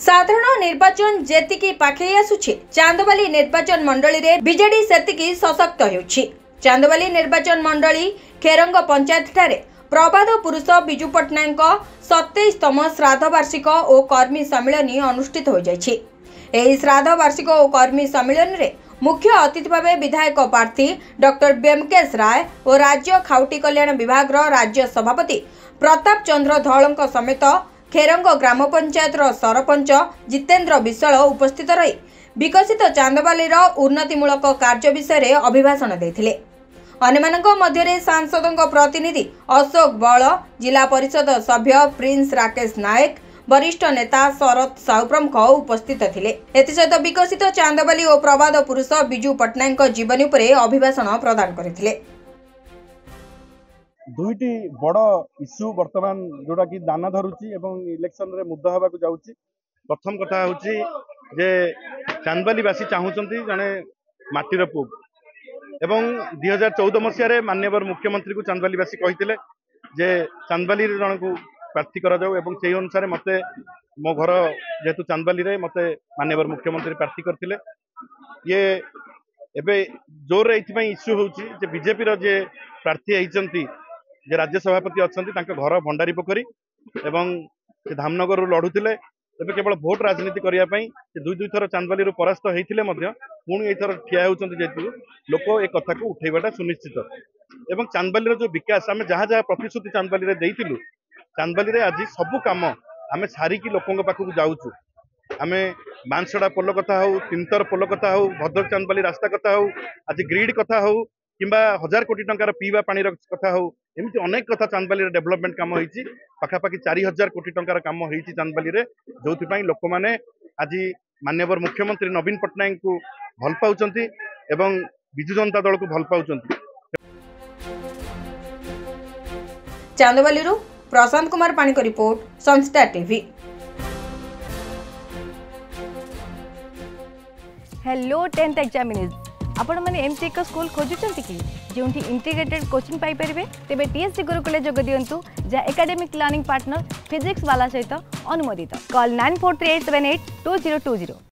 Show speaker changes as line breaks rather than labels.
साधारण निर्वाचन जेतिकी पाखे आसुछि चांदबाली निर्वाचन मंडली रे बीजेडी सेतिकी सशक्त होउछि। चांदबाली निर्वाचन मंडली खेरंग पंचायत ठारे प्रबाद पुरुष बिजू पट्टनायक 27तम श्राद्ध वार्षिक और कर्मी सम्मेलन अनुष्ठित हो जाइछि। एही श्राद्ध वार्षिक और कर्मी सम्मेलन रे मुख्य अतिथि भाव विधायक प्रार्थी डॉक्टर ब्योमकेश राय और राज्य खाउटी कल्याण विभाग राज्य सभापति प्रताप चंद्र धौलଙ୍କ समेत खेरंग ग्राम पंचायत सरपंच जितेन्द्र विश्वाल उपस्थित रही विकसित चांदबाली उन्नतिमूलक कार्य विषय अभिभाषण देथिले। अन्यमानक मध्यरे सांसदों प्रतिनिधि अशोक बल, जिला परिषद सभ्य प्रिंस राकेश नायक, वरिष्ठ नेता शरद साहू प्रमुख उपस्थित थिले। एतसहित विकसित चांदबाली और प्रबाद पुरुष बिजू पट्टनायक जीवनी उपरे अभिभाषण प्रदान करथिले।
दुईटी बड़ इश्यू वर्तमान जोड़ा कि दाना धरुची एवं इलेक्शन रे मुद्दा हवा जाउची। प्रथम कथा होची जे चांदबालीवासी चाहूचंती जने माटीर पुब एवं 2014 मसीह माननीय मुख्यमंत्री को चांदबालीवासी कहिथिले जे चांदबाली जन को प्रार्थी करा जाऊ एवं से अनुसार मते मो घर जेतु चांदबाली रे मते माननीय मुख्यमंत्री प्रार्थी करथिले। ये एबे जोर एथि इश्यू होची जे बीजेपी रो जे प्रार्थी आइचंती जे राज्य सभापति अच्छा घर भंडारी पोखरी एवं धामनगर लड़ुले तेज केवल भोट राजनीति करने दुई थर चांदबाली परास्त होते पुणी एथर ठिया होती जेहतु लोक ए कथा को उठेबाटा सुनिश्चित एवं चांदबाली जो विकास आम जहाँ जहाँ प्रतिश्रुति चांदबाली देइथिलु चांदबाली आज सबू कम आम सारिकी लोकों पाखक जाऊँ। आम बांसड़ा पोल कथा हो, तिंतर पोल कथा हो, भद्रक चांदबाली रास्ता कथा हो, आज ग्रिड कथा हो किंबा 1000 कोटी टंकार पीवा पानी कथा हो, एमती अनेक कथा चांदबाली डेवलपमेंट काम होईची। पाखापाखि 4000 कोटी टंकार काम होईची चांदबाली रे जोथि लोक माने आज माननीय मुख्यमंत्री नवीन पट्टनायक को भल पाउचंती एवं बिजू जनता दल को भल पाउचंती।
चांदबाली प्रशांत कुमार पाणी को रिपोर्ट, संस्था टीवी।
हेलो 10th एग्जामिनीज आपण मैंने एमती एक स्कूल खोजुचंती कि जोंठी इंटीग्रेटेड कोचिंग पाई परिबे तेबे टीएससी गुरुकुल जोग दियंतु जा एकेडमिक लर्निंग पार्टनर फिजिक्स वाला सहित अनुमोदित। कॉल 9438782020।